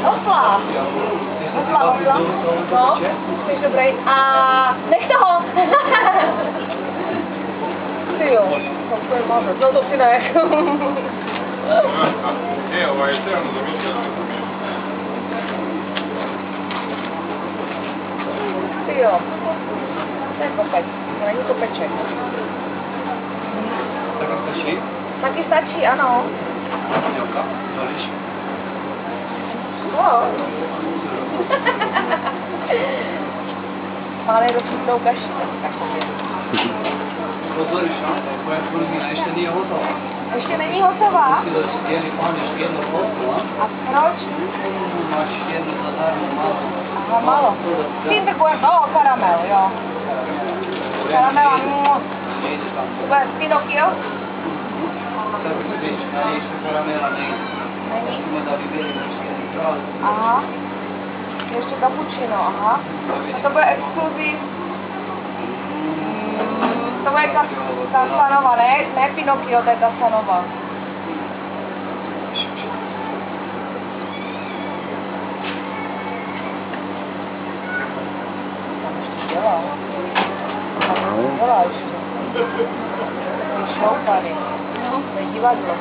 Osla. No, jsi dobrý. A nech toho. Ty jo, to je mazec. No to si nech. Ty jo, to je kopec, to není kopeček. Taky stačí? Taky stačí, ano. Joka, zalíš? No. Páne, rozsud to ukaž. Pozor, tvoje kurvina ještě není hotová. Ještě není hotová? Musí dát dělí pán ještě jedno kousku, a proč? Máš jedno zadarmo málo. Aha, málo. Tím takové, karamel, jo. Karamel, Nejde tam. to bude Pinocchio? Tak víš, na něj se karamela nejde. Není? Jsme tady byli ještě jedný krát. Aha. Ještě cappuccino, aha. A to bude exkluziv. To bude Casanova, ne Pinocchio, to je Casanova. Tam ještě dělá. Tam dělá ještě. To je šoupaný. To je divadlo.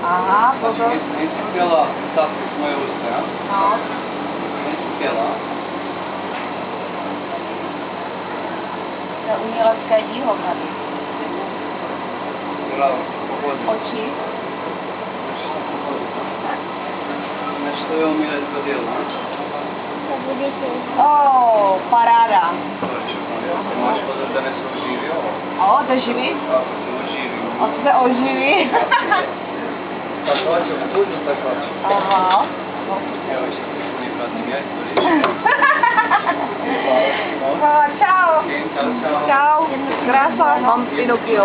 Aha, pozor. Nejsi chtěla ptátky z moje ústy, ja? No. Nejsi chtěla. To je umělecké dílo tady. Bravo, pohodně. Oči. Než to je umělecké dílo, Paráda. Máš pozor, da ne se oživi ovo. O, da živí? Ako se oživi. A se oživí. Tatuače, tuđu tatuače. Aha. Evo še ti puni pratnim jajko, Čau. Ciao, ciao. Čau. Krása, mám Pinocchio.